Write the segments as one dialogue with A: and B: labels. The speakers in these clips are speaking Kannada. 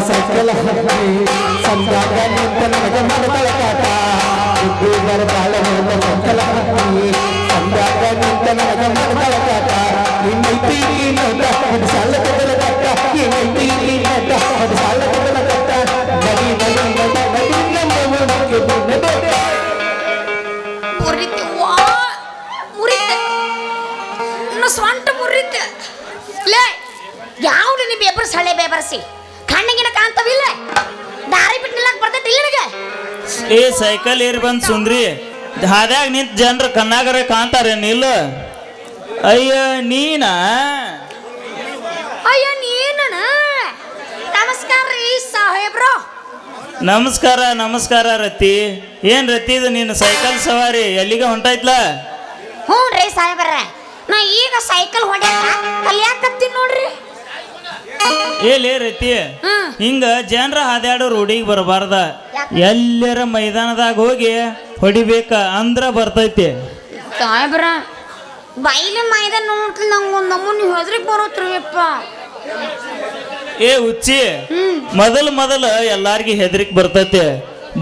A: ಸೈಕಲ್ ಹತ್ತಿ ಸಂಜಾಗ ನಿಂತ ನನಗೆ ಮನದಳ ಕಾಟ ಇಬ್ಬರು ಬಾಳ ಸೈಕಲ್ ಹತ್ತಿ ಸಂಜಾಗ ನಿಂತ ನನಗೆ ಮನದಳ ಕಾಟ ಇನ್ನೈತಿ ನೋಟ ಅದು ಸಾಲ ಕದಲ ಕಟ್ಟ ಇನ್ನೈತಿ ನೋಟ ಅದು ಸಾಲ ಕದಲ ಕಟ್ಟ ನಡಿ ನಡಿ ನಡಿ ನಡಿ ನಮ್ಮ ಮುಖಕ್ಕೆ ಬಿಡಬೇಡ
B: ಮುರಿತೆ ವಾ ಮುರಿತೆ ಇನ್ನು ಸ್ವಂಟ ಮುರಿತೆ ಲೇ ಯಾವ್ದು ನೀ ಬೇಬರ್ಸ್ ಹಳೆ ಬೇಬರ್ಸಿ ಕಣ್ಣಿಗಿನ ಕಾಣ್ತವಿಲ್ಲ ದಾರಿ ಬಿಟ್ಟು ನಿಲ್ಲಕ್ ಬರ್ತೈತಿ ಇಲ್ಲ ನನಗೆ
C: ಏ ಸೈಕಲ್ ಏರಿ ಬಂದ್ ಸುಂದ್ರಿ ಹಾದ್ಯಾಗ ನಿಂತ ಜನರು ಕಣ್ಣಾಗರೆ ಕಾಣ್ತಾರೆ ನಿಲ್ಲ ಅಯ್ಯ ನೀನಾ
B: ಅಯ್ಯ ನೀನ ನಮಸ್ಕಾರ ರೀ ಸಾಹೇಬ್ರು
C: ನಮಸ್ಕಾರ ನಮಸ್ಕಾರ ರತಿ ಏನ್ ರತಿ ಇದು ನಿನ್ನ ಸೈಕಲ್ ಸವಾರಿ ಎಲ್ಲಿಗೆ ಹೊಂಟಾಯ್ತಲ್ಲ
B: ಹ್ಞೂ ರೀ ಸಾಹೇಬ್ರ ನಾ ಈಗ ಸೈಕಲ್ ಹೊಡ್ಯಾಕ ಕಲಿಯಾಕತ್ತೀನಿ ನೋಡ್ರಿ
C: ಏಲೇ ರತಿ ಹಿಂಗ ಜನರ ಹಾದ್ಯಾಡೋ ರೋಡಿಗೆ ಬರಬಾರ್ದ ಎಲ್ಲರ ಮೈದಾನದಾಗ ಹೋಗಿ ಹೊಡಿಬೇಕ ಅಂದ್ರ ಬರ್ತೈತಿ
B: ಸಾಹೇಬ್ರ ಬೈಲಿ ಮೈದಾನ ನೋಡ್ಲಿ ನಂಗೆ ಒಂದು ನಮ್ಮನ್ನ ಹೆದ್ರಿಗೆ ಬರೋತ್ರಿ ಅಪ್ಪ
C: ಏ ಹುಚ್ಚಿ ಮೊದಲು ಎಲ್ಲಾರ್ಗಿ ಹೆದರಿಕ್ ಬರ್ತೈತಿ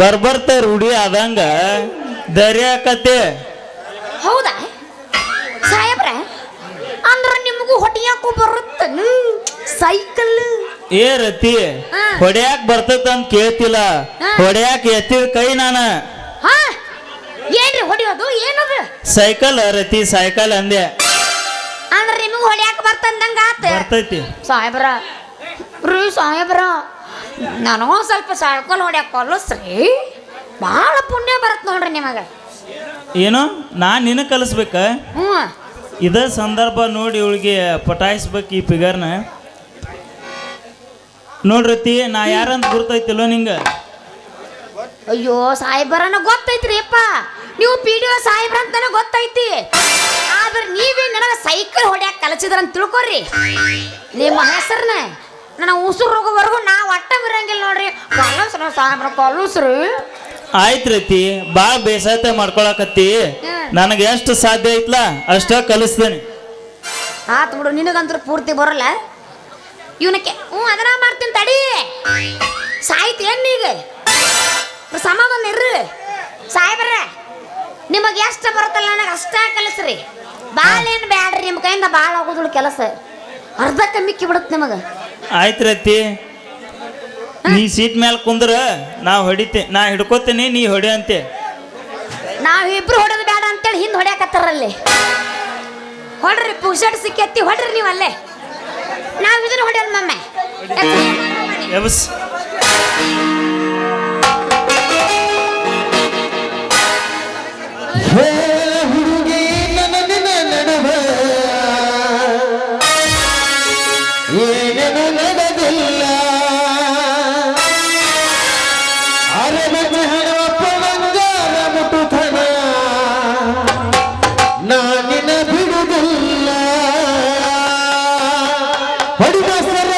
C: ಬರ್ಬರ್ತ ರೂಢಿ ಆದಂಗ ದರ್ಯಾಕತ್ತೆ
B: ಹೌದಾ ಸಾಹೇಬ್ರ ಅಂದ್ರ ನಿಮಗೂ ಹೊಟ್ಟಿಯಾಕು ಬರುತ್ತೆ ಸೈಕಲ್
C: ಏ ರತಿ ಹೊಡ್ಯಾಕ್ ಬರ್ತೈತ ಅಂತ ಕೇಳ್ತಿಲ್ಲ ಹೊಡ್ಯಾಕ್ ಎತ್ತಿದ ಕೈ ನಾನ
B: ಹಾ ಏನ್ರಿ ಹೊಡಿಯೋದು ಏನದು
C: ಸೈಕಲ್ ರತಿ ಸೈಕಲ್ ಅಂದೆ
B: ಅಂದ್ರ ನಿಮಗೂ ಹೊಡ್ಯಾಕ ಬರ್ತಂದಂಗ ಆತ
C: ಬರ್ತೈತಿ
B: ಸಾಹೇಬ್ರ ರೀ ಸಾಹೇಬ್ರ ನನಗೂ ಸ್ವಲ್ಪ ಸೈಕಲ್ ಹೊಡ್ಯಾಕ ಕಲಿಸ್ರಿ ಭಾಳ ಪುಣ್ಯ ಬರತ್ ನೋಡ್ರಿ ನಿಮಗ
C: ಏನು ನಾನ್ ನಿನ್ನ ಕಲಿಸ್ಬೇಕ
B: ಹ್ಞೂ
C: ಇದ ಸಂದರ್ಭ ನೋಡಿ ಇವಳಿಗೆ ಪಟಾಯಿಸ್ಬೇಕು ಈ ಫಿಗರ್ನ ನೋಡ್ರತಿ ನಾ ಯಾರಂತ ಗುರ್ತೈತಿಲ್ಲೋ ನಿಂಗ
B: ಅಯ್ಯೋ ಸಾಹೇಬರನ ಗೊತ್ತೈತ್ರಿ ಅಪ್ಪ ನೀವು ಪಿ ಡಿ ಒ ಸಾಹೇಬ್ರ ಅಂತ ನನಗೆ ಗೊತ್ತೈತಿ ಆದ್ರೆ ನೀವೇ ನನಗೆ ಸೈಕಲ್ ಹೊಡ್ಯಾಕ ಕಲಿಸಿದ್ರ ಅಂತ ತಿಳ್ಕೊರಿ ನಿಮ್ಮ ಹೆಸರನ್ನ ನನ್ನ ಉಸಿರು ಹೋಗೋವರೆಗೂ ನಾ ಒಟ್ಟ ಬರಂಗಿಲ್ಲ ನೋಡ್ರಿ ಕಲಸ್ರ ಸಾಹೇಬ್ರ ಕಲಸ್ರಿ
C: ಆಯ್ತು ರತಿ ಭಾಳ ಬೇಸಾಯತೆ ಮಾಡ್ಕೊಳಕತ್ತಿ ನನಗೆ ಎಷ್ಟು ಸಾಧ್ಯ ಐತ್ಲ ಅಷ್ಟ ಕಲಿಸ್ತೇನೆ
B: ಆತ್ ಬಿಡು ನಿನಗಂತೂ ಪೂರ್ತಿ ಬರಲ್ಲ ಇವನಕ್ಕೆ ಅದನ್ನ ಮಾಡ್ತೀನಿ ತಡಿ ಸಾಯ್ತು ಏನ್ನೀಗ ಸಮಾಧಾನ ಇರ್ರಿ ಸಾಹೇಬ್ರ ನಿಮಗೆ ಎಷ್ಟು ಬರುತ್ತಲ್ಲ ನನಗೆ ಅಷ್ಟ ಕಲಿಸ್ರಿ ಭಾಳ ಏನು ಬ್ಯಾಡ್ರಿ ನಿಮ್ಮ ಕೈಯಿಂದ ಭಾಳ ಆಗೋದಿಲ್ಲ ಕೆಲಸ ಅರ್ಧಕ್ಕೆ ಮಿಕ್ಕಿ ಬಿಡುತ್ತೆ ನಿಮಗೆ
C: ಆಯ್ತು ರತಿ ನೀ ಸೀಟ್ ಮೇಲೆ ಕುಂದ್ರ ನಾ ಹಿಡ್ಕೋತೀನಿ ನೀ ಹೊಡಿ ಅಂತೆ
B: ನಾವಿಬ್ರು ಹೊಡೆದು ಬೇಡ ಅಂತೇಳಿ ಹಿಂದೆ ಹೊಡ್ಯಾಕತ್ತಾರಲ್ಲಿ ಹೊಡ್ರಿ ಪುಷಟ್ ಸಿಕ್ಕಿ ಹೊಡ್ರಿ ನೀವು ಅಲ್ಲೇ ನಾವು ಇದನ್ನ ಹೊಡೆಯಲ್ಲ ಮಮ್ಮೆ
C: ಎಬ್ಸ್
A: ಹುಡುಗಿ ನನ್ನ ನಡುವ ಏನೇನು ನಡೆದಿಲ್ಲ ಅರಮನೆ ಹಣವಪ್ಪ ಬಂಗಾರ ಮುಟ್ಟುತನ ನಾನಿನ ಬಿಡುವುದಿಲ್ಲ ಹೊಡಿದ ಸರ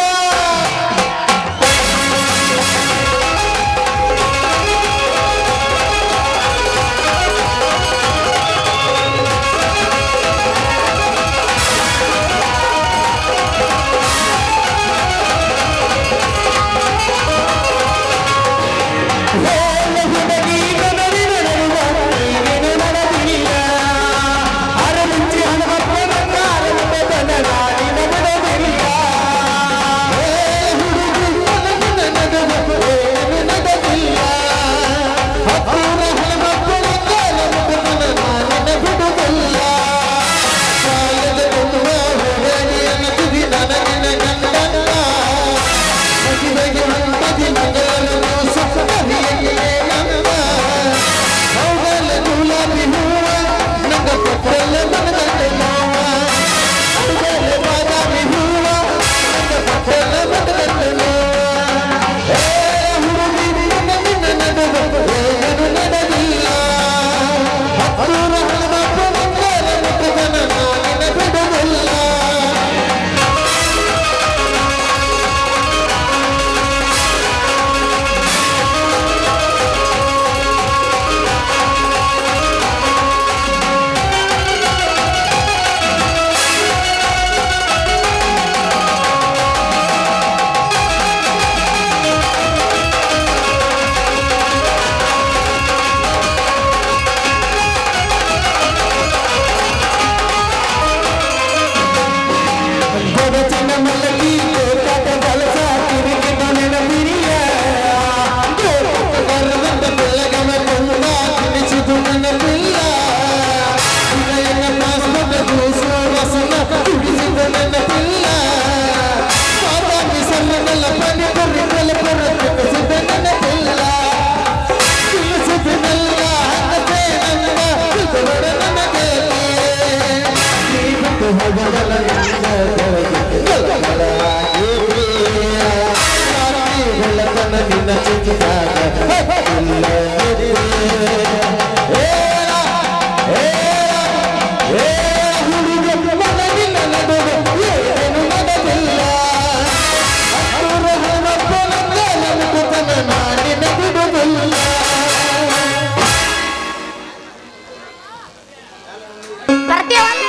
B: ಬರ್ತೀವಲ್ಲ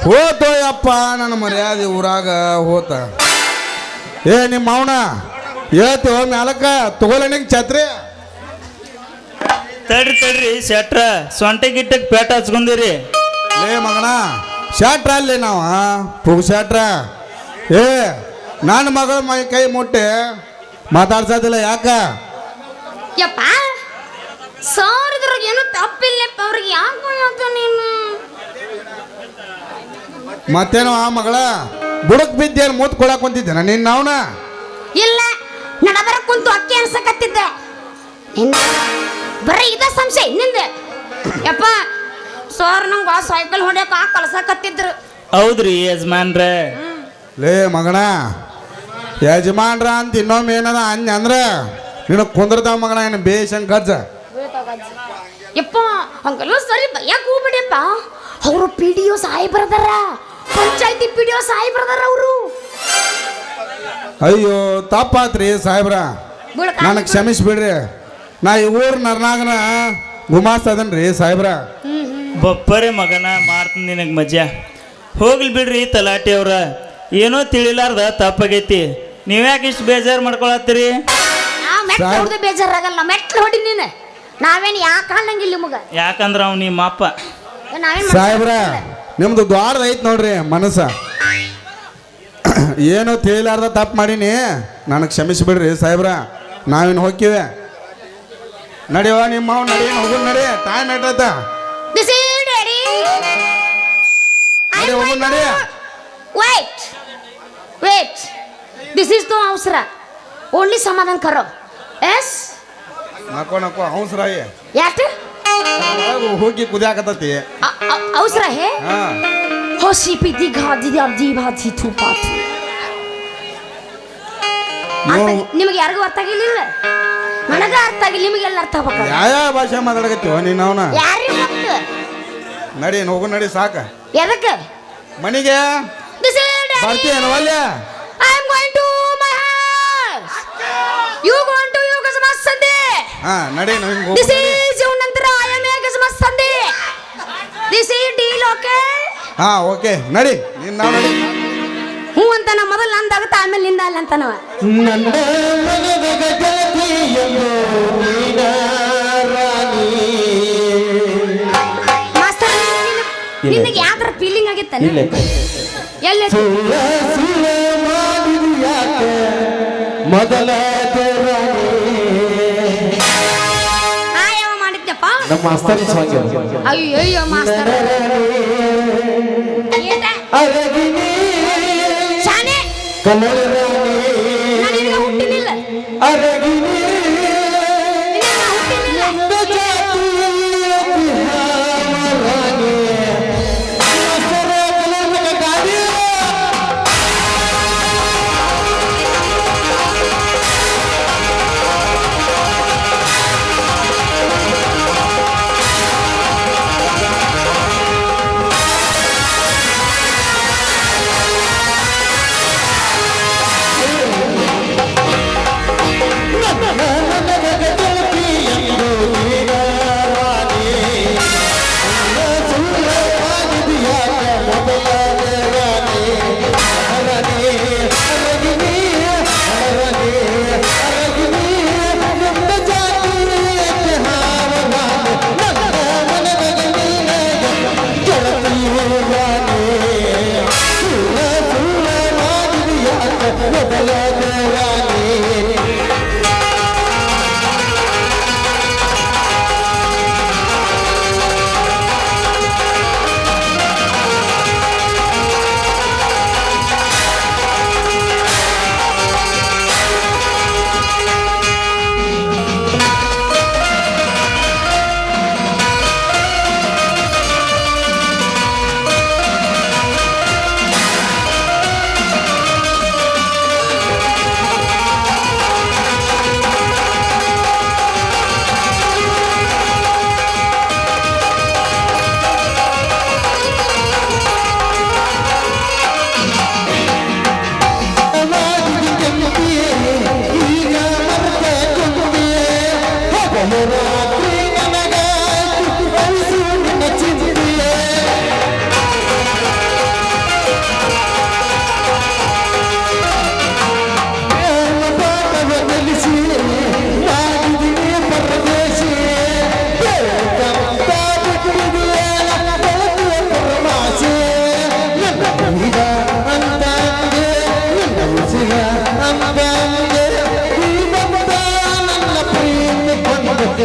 D: ಹೋತೋ ಯಪ್ಪ ನನ್ನ ಮರ್ಯಾದೆ ಊರಾಗ ಹೋತ ಏ ನಿಮ್ಮ ಅವನ ಹೇಳ್ತೇವ ಮ್ಯಾಲಕ್ಕ ತಗೋಲನಿಗೆ ಛತ್ರಿ
C: ತಡ್ರಿ ಶೆಟ್ರ ಸೊಂಟೆ ಗಿಟ್ಟಕ್ಕೆ ಪೇಟ ಹಚ್ಕೊಂಡಿರಿ
D: ಲೇ ಮಗನ ಶಾಟ್ರ ಅಲ್ಲಿ ನಾವ ಪುಗ್ ಶಾಟ್ರ ಏ ನನ್ನ ಮಗಳ ಮೈ ಕೈ ಮುಟ್ಟಿ ಮಾತಾಡ್ಸೋದಿಲ್ಲ ಯಾಕ
B: ಯಪ್ಪ ಸರ್ ಇದ್ರಾಗ ಏನು ತಪ್ಪಿಲ್ಲಪ್ಪ ಅವ್ರಿಗೆ ಯಾಕೆ ನೀನು
D: ಮತ್ತೇನೋ ಆ ಮಗಳ ಬುಡಕ್ ಬಿದ್ದೇನು ಮೂತ್ ಕೊಡಕ್ ಕುಂತಿದ್ದೇನ ನಿನ್ನ ಅವನ
B: ಇಲ್ಲ ನಡಬರ ಕುಂತು ಅಕ್ಕಿ ಅನ್ಸಕತ್ತಿದ್ದೆ ಬರೀ ಇದ ಸಂಶಯ ನಿಂದ ಯಪ್ಪ ಸರ್ ನಂಗೆ ಆ ಸೈಕಲ್ ಹೊಡ್ಯಾಕ ಕಳ್ಸಕತ್ತಿದ್ರು
C: ಹೌದ್ರಿ ಯಜಮಾನ್ರೆ
D: ಲೇ ಮಗನ ಯಜಮಾನ್ರ ಅಂತ ಇನ್ನೊಮ್ಮೆ ಏನದ ಅಂದ್ರ ನಿನಗೆ ಕುಂದ್ರತಾವ ಮಗನ ಏನು ಬೇಷಂಗ್ ಕಜ್ಜ
B: ಯಪ್ಪ ಹಂಗೆಲ್ಲ ಸರಿ ಯಾಕೆ ಹೋಗ್ಬಿಡಿಯಪ್ಪ ಅವರು ಪಿ ಡಿ ಒ ಸಾಹೇಬ್ರದಾರ ಪಂಚಾಯತಿ ಪಿ ಡಿ ಒ ಸಾಹೇಬ್ರದಾರ ಅವರು
D: ಅಯ್ಯೋ ತಪ್ಪಾತ್ರಿ ಸಾಹೇಬ್ರ ನನಗೆ ಕ್ಷಮಿಸ್ಬಿಡ್ರಿ ನಾ ಈ ಊರ್ ನರ್ನಾಗನ ಗುಮಾಸ್ತದನ್ರಿ ಸಾಹೇಬ್ರ
C: ಬಪ್ಪರೆ ಮಗನ ಮಾಡ್ತೀನಿ ನಿನಗೆ ಮಜಾ ಹೋಗ್ಲಿ ಬಿಡ್ರಿ ತಲಾಟಿ ಅವ್ರ ಏನೋ ತಿಳಿಲಾರ್ದ ತಪ್ಪಾಗೈತಿ ನೀವ್ಯಾಕೆ ಇಷ್ಟು ಬೇಜಾರು ಮಾಡ್ಕೊಳತ್ತೀರಿ
B: ಮೆಟ್ಲು ಹೊಡೆದು ಬೇಜಾರಾಗಲ್ಲ ಮೆಟ್ಲು ಹೊಡಿ ನೀನು ನಾವೇನು ಯಾಕೆ ಕಾಣಂಗಿಲ್ಲ ನಿಮಗ
C: ಯಾಕಂದ್ರ ಅವ್ ನಿಮ್ಮ ಅಪ್ಪ
B: ನಾವೇನ್
D: ಸಾಹೇಬ್ರ ನಿಮ್ದು ದ್ವಾರದೈತ್ ನೋಡ್ರಿ ಮನಸ್ಸ ಏನೋ ತಿಳಿಲಾರ್ದ ತಪ್ಪು ಮಾಡೀನಿ ನನಗೆ ಕ್ಷಮಿಸ್ಬಿಡ್ರಿ ಸಾಹೇಬ್ರ ನಾವೇನು ಹೋಗ್ತೀವಿ ನಡಿಯವ ನಿಮ್ಮ ಅವ್ನು ನಡಿ ಹೋಗು ನಡಿ ಟೈಮ್ ಎಟ್ಟೈತ
B: This is daddy.
D: ನಡಿ ಹೋಗು ನಡಿ
B: Wait. Wait. This is no ಅವಸರ ಓನ್ಲಿ ಸಮಾಧಾನ ಕರೋ ಎಸ್
D: ನಕೋ ಅವಸರಾಯಿ
B: ಯಾಕೆ
D: ಹೋಗಿ ಕುದಿಯಾಕತ್ತತಿ
B: ಅವಸರ ಹೇ
D: ಹಾ
B: ಹೊಸಿ ಪಿತಿ ಗಾದಿ ದಿ ಭಾತಿ ತುಪಾತು ನಿಮಗೆ ಯಾರಿಗೂ ಅರ್ಥ ಆಗಿಲ್ಲ ನನಗ ಅರ್ಥ ಆಗಿಲ್ಲ ನಿಮಗೆಲ್ಲ ಅರ್ಥ ಆಗ್ಬೇಕು
D: ಯಾವ ಭಾಷೆ ಮಾತಾಡಕತ್ತೀವ ನೀನು ಅವನ
B: ಯಾರಿಗೆ ಗೊತ್ತು
D: ನಡಿ ಹೋಗು ನಡಿ ಸಾಕ
B: ಎದಕ್ಕೆ
D: ಮನಿಗೆ
B: This is daddy.
D: ಬರ್ತೀಯೇನು ಒಲ್ಲೆ
B: I am going to my house. You going to your Christmas Sunday.
D: ಹಾ ನಡಿ ಹಿಂಗೆ
B: This is your ನಂತರ I am a Christmas Sunday. This is deal okay?
D: ಹಾ ಓಕೆ ನಡಿ ನೀನು ನಾವು ನಡಿ
B: ಹ್ಞೂ ಅಂತ ನಾ ಮೊದಲು ನಂದಾಗುತ್ತೆ ಆಮೇಲೆ ನಿಂದ ಅಲ್ಲ ಅಂತನವ
A: ನನ್ನ ಮನದ ಗೆಳತಿಯೆಂದು ನೀನ ರಾಣಿ.
B: ಮಾಸ್ತರ್ ನಿನಗೆ ಯಾವ್ದಾರ ಫೀಲಿಂಗ್ ಆಗಿತ್ತ
A: ಇಲ್ಲ.
B: ಎಲ್ಲ
A: ಸುಳ್ಳ ಸುಳ್ಳ ಮಾಡಿದು ಯಾಕೆ ಮೊದಲ ರಾಣಿ.
B: ಯಾವ ಮಾಡಿದ್ನಪ್ಪ
A: ನಮ್ಮ ಮಾಸ್ತರಿ ಸಾಂಗ್ ಇದು.
B: ಅಯ್ಯೋ ಅಯ್ಯೋ ಮಾಸ್ತರ್ ಏಟ
A: ಅರಗಿನಿ
B: ಶಾನೆ
A: ಕನ್ನಡ ರಾಣಿ.
B: ನಾನು ನಿನಗೆ ಹುಟ್ಟಿನಿಲ್ಲ
A: ಅರಗಿನಿ
B: ನಿನಗೆ ನಾ ಹುಟ್ಟಿನಿಲ್ಲ
A: ಎಂದ ಜಾತಿಯ ಬಿಹಾರ ರಾಣಿ. ಮಾಸ್ತರ ಕಲರ್ನ ಗಾಡಿ.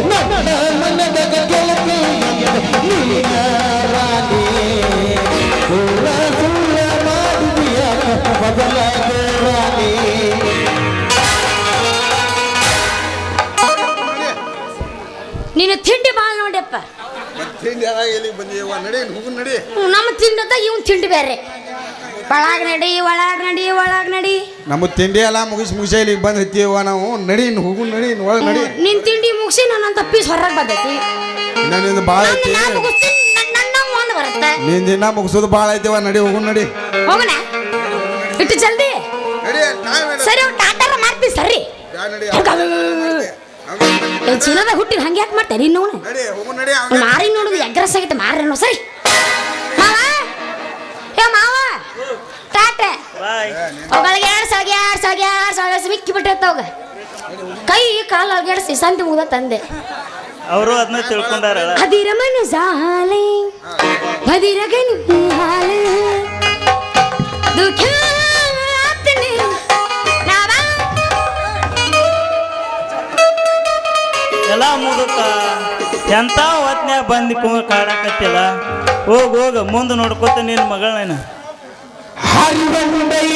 A: ನನ್ನ ಮನದ ಗೆಳತಿ ನೀನ ರಾಣಿ ಸುಳ್ಳ ಸುಳ್ಳ ಮಾಡಿದೀಯ ಬದಲಾದ ರಾಣಿ
B: ನೀನು ತಿಂಡಿ ಭಾಳ ನೋಡ್ಯಪ್ಪ
D: ತಿಂಡಿ ಎಲ್ಲಿಗೆ ಬಂದೀವ ನಡಿ ಹೋಗು ನಡಿ
B: ನಮ್ಮ ತಿಂಡದ ಇವನ್ ತಿಂಡಿ ಬೇರೆ ಒಳಗ್ ನಡಿ ಒಳಗ್ ನಡಿ ಒಳಗ್ ನಡಿ
D: ನಮ್ಮ ತಿಂಡಿ ಎಲ್ಲ ಮುಗಿಸಿ ಇಲ್ಲಿಗೆ ಬಂದು ಹತ್ತೀವ ನಾವು ನಡಿ ಹೋಗು ನಡಿ ಒಳಗೆ ನಡಿ
B: ನಿನ್ ತಿಂಡಿ ಮುಗಿಸಿ ನನ್ನಂತ ಪೀಸ್ ಹೊರಗೆ ಬಂದೈತಿ
D: ನಿಂದು ಭಾಳ ಐತಿ
B: ನಾ ಮುಗಿಸ್ತೀನಿ ನನ್ನ ಒಂದು ಬರುತ್ತೆ
D: ನಿಂದ ದಿನ ಮುಗಿಸೋದು ಭಾಳ ಐತಿವ ನಡಿ ಹೋಗು ನಡಿ
B: ಹೋಗೋಣ ಇಟ್ಟು ಜಲ್ದಿ
D: ನಡಿ
B: ಸರಿ ಅವ್ನು ಟಾಟಾರ ಮಾಡ್ತೀನಿ ಸರಿ
D: ನಡಿ
B: ಚೀಲದಾಗ ಹುಟ್ಟಿನ ಹಂಗೆ ಯಾಕೆ ಮಾಡ್ತಾರೆ ಇನ್ನು
D: ನಡಿ ಹೋಗು ನಡಿ
B: ಮಾರಿ ನೋಡುದು ಎಗ್ರೆಸ್ ಆಗೈತೆ ಮಾರಿ ಅನ್ನೋ ಸರಿ ಮಾವ ಏ ಮಾವ ಟಾಟ
C: ಬಾಯ್
B: ಅವುಗಳಿಗೆ ಎರಡು ಮಿಕ್ಕಿ ಬಿಟ್ಟೈತೆ ಅವಾಗ ಕೈ ಕಾಲು ಅಲ್ಗೆಡ್ಸಿ ಸಂತಿ ಮುಗ್ದ ತಂದೆ
C: ಅವರು ಅದನ್ನ ತಿಳ್ಕೊಂಡಾರ
B: ಹದಿರ ಮನ ಜಾಲೆ ಹದಿರ ಗನಿ ಹಾಲೆ ದುಃಖ
C: ಎಲ್ಲ ಮುದುಕ ಎಂತ ಹೊತ್ನ್ಯಾಗ ಬಂದು ಕಾಡಕತ್ತಿಲ್ಲ ಹೋಗ ಮುಂದೆ ನೋಡ್ಕೊತ ನಿನ್ನ ಮಗಳನ್ನ
A: ಹರಿವಂಡೈ